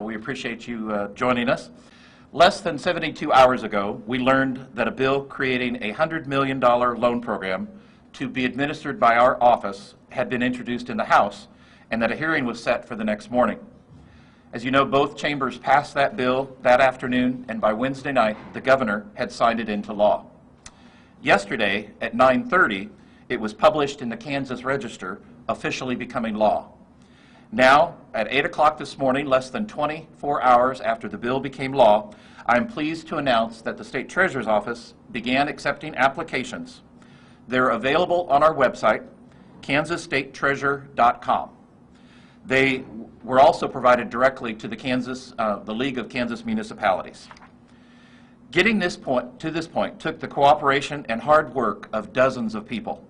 We appreciate you joining us. Less than 72 hours ago, we learned that a bill creating a $100 million loan program to be administered by our office had been introduced in the House and that a hearing was set for the next morning. As you know, both chambers passed that bill that afternoon, and by Wednesday night, the governor had signed it into law. Yesterday at 9:30, it was published in the Kansas Register, officially becoming law. Now, at 8 o'clock this morning, less than 24 hours after the bill became law, I am pleased to announce that the State Treasurer's Office began accepting applications. They're available on our website, kansasstatetreasurer.com. They were also provided directly to the League of Kansas Municipalities. Getting to this point took the cooperation and hard work of dozens of people.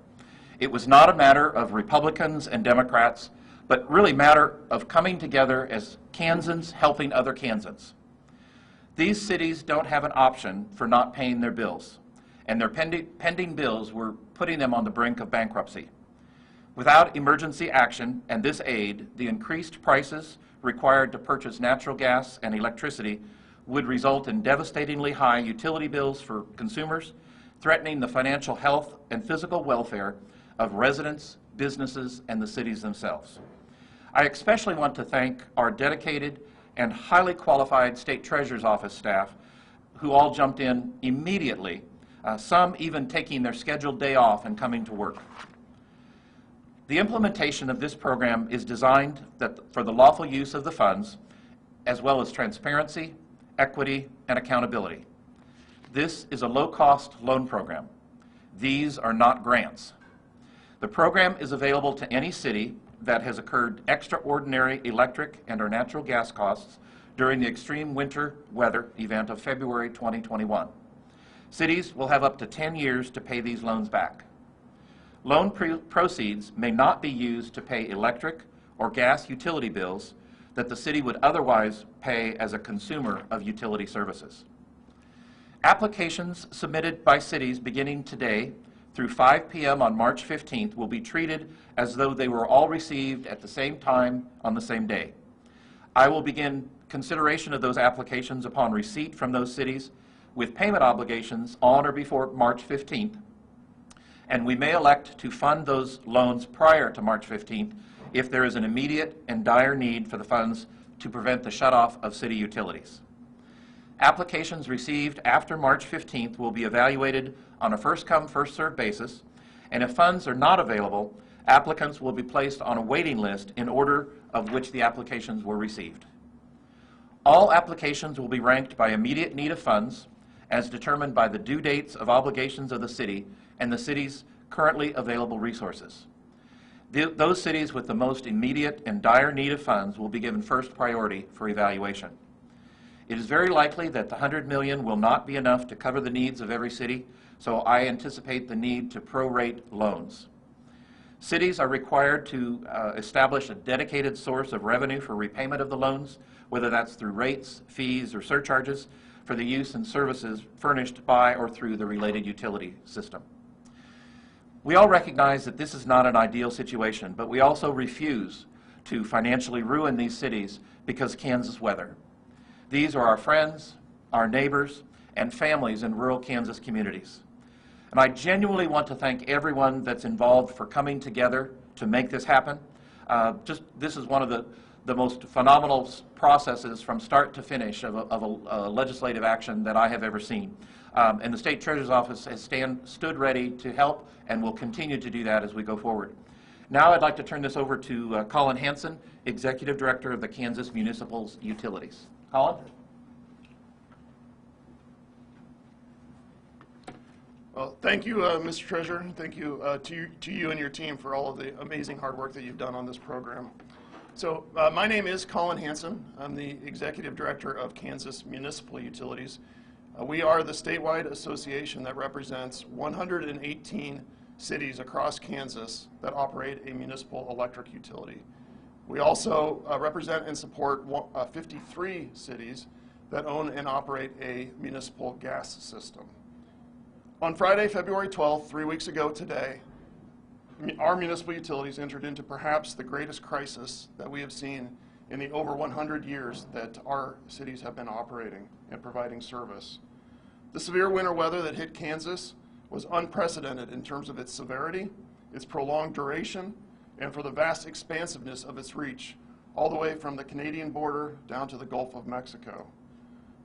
It was not a matter of Republicans and Democrats, but really a matter of coming together as Kansans helping other Kansans. These cities don't have an option for not paying their bills, and their pending bills were putting them on the brink of bankruptcy. Without emergency action and this aid, the increased prices required to purchase natural gas and electricity would result in devastatingly high utility bills for consumers, threatening the financial health and physical welfare of residents, businesses, and the cities themselves. I especially want to thank our dedicated and highly qualified State Treasurer's Office staff who all jumped in immediately, some even taking their scheduled day off and coming to work. The implementation of this program is designed for the lawful use of the funds, as well as transparency, equity, and accountability. This is a low-cost loan program. These are not grants. The program is available to any city that has incurred extraordinary electric and or natural gas costs during the extreme winter weather event of February 2021. Cities will have up to 10 years to pay these loans back. Loan proceeds may not be used to pay electric or gas utility bills that the city would otherwise pay as a consumer of utility services. Applications submitted by cities beginning today through 5 p.m. on March 15th will be treated as though they were all received at the same time on the same day. I will begin consideration of those applications upon receipt from those cities with payment obligations on or before March 15th, and we may elect to fund those loans prior to March 15th if there is an immediate and dire need for the funds to prevent the shutoff of city utilities. Applications received after March 15th will be evaluated on a first-come, first-served basis, and if funds are not available, applicants will be placed on a waiting list in order of which the applications were received. All applications will be ranked by immediate need of funds as determined by the due dates of obligations of the city and the city's currently available resources. Those cities with the most immediate and dire need of funds will be given first priority for evaluation. It is very likely that the $100 million will not be enough to cover the needs of every city, so I anticipate the need to prorate loans. Cities are required to establish a dedicated source of revenue for repayment of the loans, whether that's through rates, fees, or surcharges for the use and services furnished by or through the related utility system. We all recognize that this is not an ideal situation, but we also refuse to financially ruin these cities because of Kansas weather. These are our friends, our neighbors, and families in rural Kansas communities. And I genuinely want to thank everyone that's involved for coming together to make this happen. This is one of the most phenomenal processes from start to finish of a legislative action that I have ever seen. And the State Treasurer's Office has stood ready to help and will continue to do that as we go forward. Now I'd like to turn this over to Colin Hanson, Executive Director of the Kansas Municipal Utilities. Colin? Well, thank you, Mr. Treasurer. Thank you to you and your team for all of the amazing hard work that you've done on this program. So my name is Colin Hanson. I'm the Executive Director of Kansas Municipal Utilities. We are the statewide association that represents 118 cities across Kansas that operate a municipal electric utility. We also represent and support 53 cities that own and operate a municipal gas system. On Friday, February 12th, 3 weeks ago today, our municipal utilities entered into perhaps the greatest crisis that we have seen in the over 100 years that our cities have been operating and providing service. The severe winter weather that hit Kansas was unprecedented in terms of its severity, its prolonged duration, and for the vast expansiveness of its reach, all the way from the Canadian border down to the Gulf of Mexico.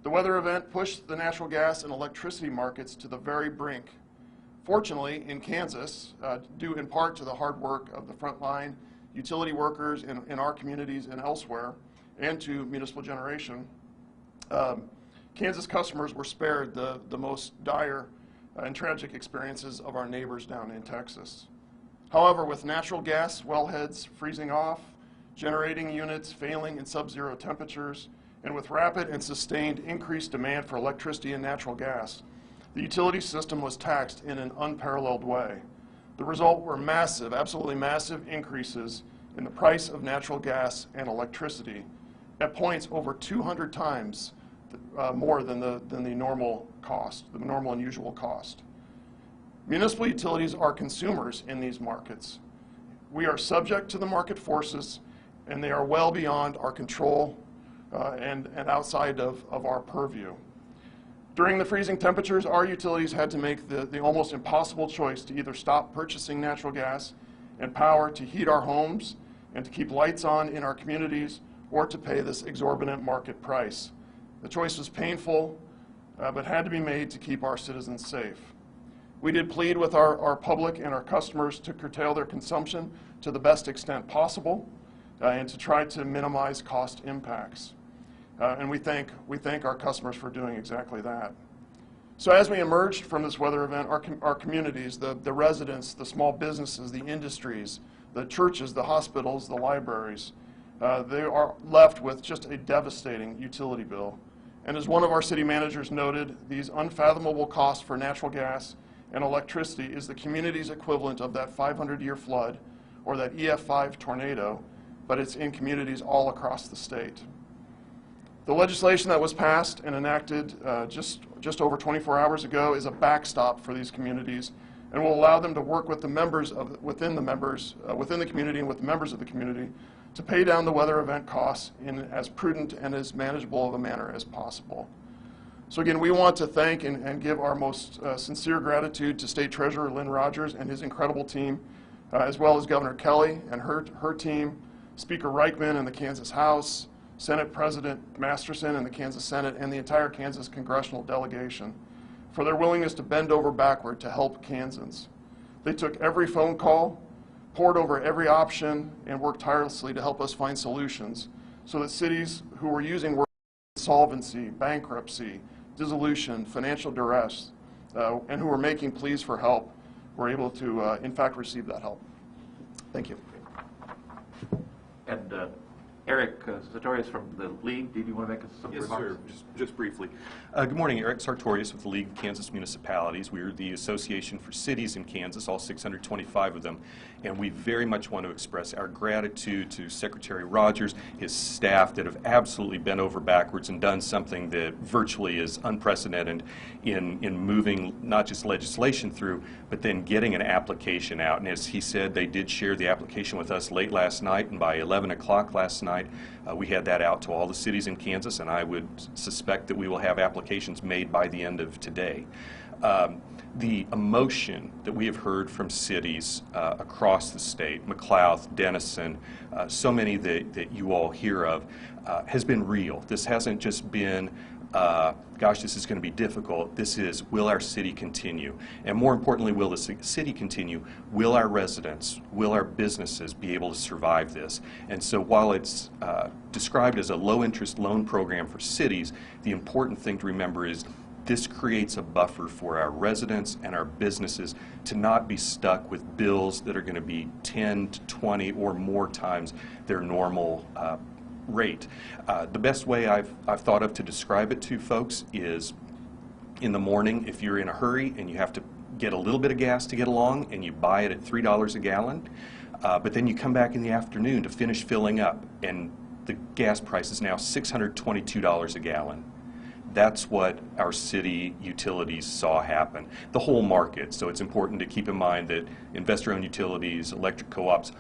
The weather event pushed the natural gas and electricity markets to the very brink. Fortunately, in Kansas, due in part to the hard work of the frontline utility workers in our communities and elsewhere, and to municipal generation, Kansas customers were spared the most dire and tragic experiences of our neighbors down in Texas. However, with natural gas wellheads freezing off, generating units failing in sub-zero temperatures, and with rapid and sustained increased demand for electricity and natural gas, the utility system was taxed in an unparalleled way. The result were massive, absolutely massive increases in the price of natural gas and electricity, at points over 200 times more than the normal cost, the normal and usual cost. Municipal utilities are consumers in these markets. We are subject to the market forces, and they are well beyond our control and outside of our purview. During the freezing temperatures, our utilities had to make the almost impossible choice to either stop purchasing natural gas and power to heat our homes and to keep lights on in our communities, or to pay this exorbitant market price. The choice was painful, but had to be made to keep our citizens safe. We did plead with our public and our customers to curtail their consumption to the best extent possible and to try to minimize cost impacts. And we thank our customers for doing exactly that. So as we emerged from this weather event, our communities, the residents, the small businesses, the industries, the churches, the hospitals, the libraries, they are left with just a devastating utility bill. And as one of our city managers noted, these unfathomable costs for natural gas and electricity is the community's equivalent of that 500-year flood or that EF5 tornado, but it's in communities all across the state. The legislation that was passed and enacted just over 24 hours ago is a backstop for these communities and will allow them to work with the members within the community and with the members of the community to pay down the weather event costs in as prudent and as manageable of a manner as possible. So again, we want to thank and give our most sincere gratitude to State Treasurer Lynn Rogers and his incredible team, as well as Governor Kelly and her team, Speaker Reichman in the Kansas House, Senate President Masterson in the Kansas Senate, and the entire Kansas congressional delegation for their willingness to bend over backward to help Kansans. They took every phone call, pored over every option, and worked tirelessly to help us find solutions so that cities who were using words like insolvency, bankruptcy, dissolution, financial duress, and who were making pleas for help were able to, in fact, receive that help. Thank you. And Eric Sartorius from the League, did you want to make some remarks? Yes, sir. Just briefly. Good morning. Eric Sartorius with the League of Kansas Municipalities. We are the association for cities in Kansas, all 625 of them, and we very much want to express our gratitude to Secretary Rogers, his staff that have absolutely bent over backwards and done something that virtually is unprecedented in moving not just legislation through, but then getting an application out. And as he said, they did share the application with us late last night, and by 11 o'clock last night, we had that out to all the cities in Kansas, and I would suspect that we will have applications made by the end of today. The emotion that we have heard from cities across the state, McLouth, Denison, so many that you all hear of, has been real. This hasn't just been gosh, this is going to be difficult. This is, will our city continue? And more importantly, will the city continue? Will our residents, will our businesses be able to survive this? And so while it's described as a low-interest loan program for cities, the important thing to remember is this creates a buffer for our residents and our businesses to not be stuck with bills that are going to be 10 to 20 or more times their normal rate. The best way I've thought of to describe it to folks is in the morning, if you're in a hurry and you have to get a little bit of gas to get along and you buy it at $3 a gallon, but then you come back in the afternoon to finish filling up and the gas price is now $622 a gallon. That's what our city utilities saw happen. The whole market, so it's important to keep in mind that investor-owned utilities, electric co-ops,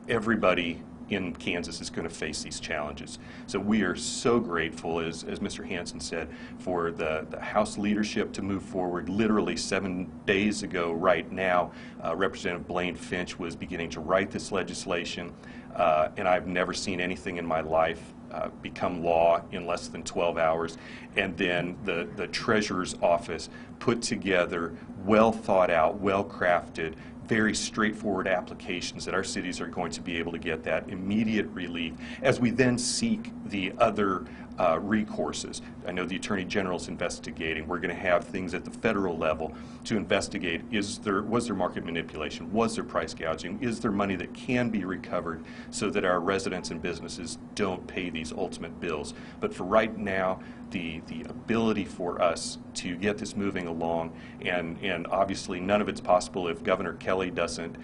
everybody in Kansas is going to face these challenges. So we are so grateful, as Mr. Hansen said, for the House leadership to move forward. Literally 7 days ago right now, Representative Blaine Finch was beginning to write this legislation, and I've never seen anything in my life become law in less than 12 hours. And then the Treasurer's office put together well thought out, well crafted, very straightforward applications that our cities are going to be able to get that immediate relief as we then seek the other recourses. I know the Attorney General's investigating. We're going to have things at the federal level to investigate. Was there market manipulation? Was there price gouging? Is there money that can be recovered so that our residents and businesses don't pay these ultimate bills? But for right now, the ability for us to get this moving along, and obviously none of it's possible if Governor Kelly doesn't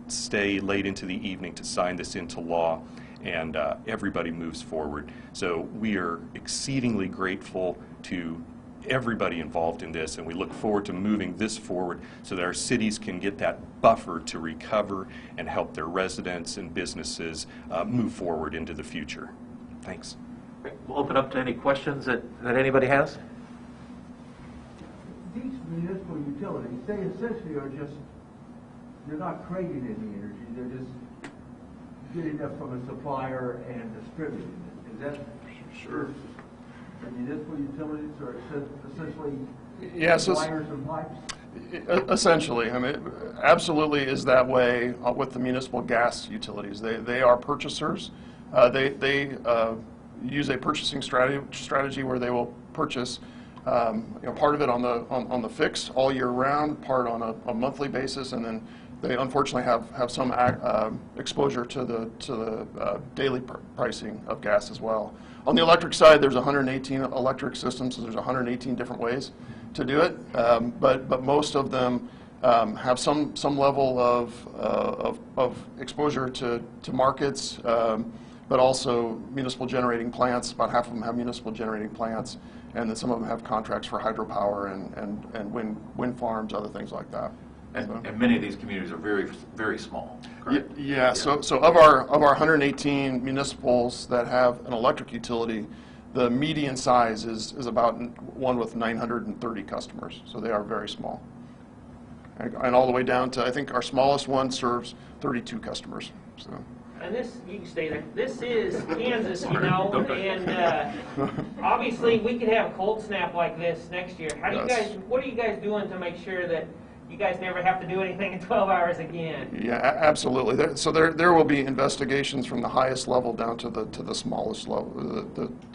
stay late into the evening to sign this into law, and everybody moves forward. So we are exceedingly grateful to everybody involved in this, and we look forward to moving this forward so that our cities can get that buffer to recover and help their residents and businesses move forward into the future. Thanks. We'll open up to any questions that anybody has. These municipal utilities, they essentially are just, they're not creating any energy, they're just getting it from a supplier and distributing it. Is that Sure. The municipal utilities are essentially Yeah, so wires and pipes? essentially, I mean, absolutely is that way with the municipal gas utilities. They are purchasers. They use a purchasing strategy where they will purchase part of it on the fix all year round, part on a monthly basis, and then they unfortunately have some exposure to the daily pricing of gas as well. On the electric side, there's 118 electric systems, so there's 118 different ways to do it, but most of them have some level of exposure to markets, but also municipal generating plants. About half of them have municipal generating plants, and then some of them have contracts for hydropower and wind farms, other things like that. And many of these communities are very, very small, correct? Yeah. So of our 118 municipals that have an electric utility, the median size is about one with 930 customers. So they are very small, and all the way down to, I think our smallest one serves 32 customers. So. And this, you can stay there. This is Kansas, you know, and obviously we could have a cold snap like this next year. How do you guys? What are you guys doing to make sure that you guys never have to do anything in 12 hours again? Yeah, absolutely. There will be investigations from the highest level down to the smallest level,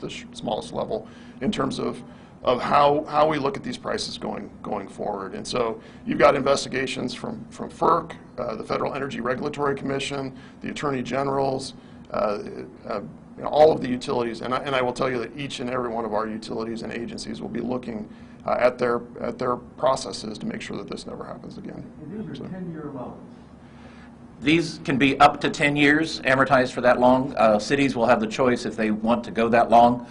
the smallest level, in terms of how we look at these prices going forward. And so you've got investigations from FERC, the Federal Energy Regulatory Commission, the Attorney Generals, all of the utilities. And I will tell you that each and every one of our utilities and agencies will be looking at their processes to make sure that this never happens again. And these are 10-year loans. These can be up to 10 years, amortized for that long. Cities will have the choice if they want to go that long.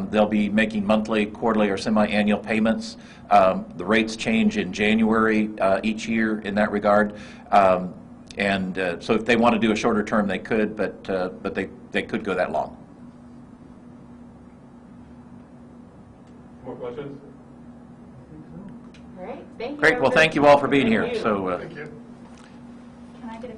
They'll be making monthly, quarterly, or semi-annual payments. The rates change in January each year in that regard. So if they want to do a shorter term, they could, but they could go that long. More questions? All right, thank you. Great. Well, thank you all for being here. Thank you. So. Thank you. Can I get a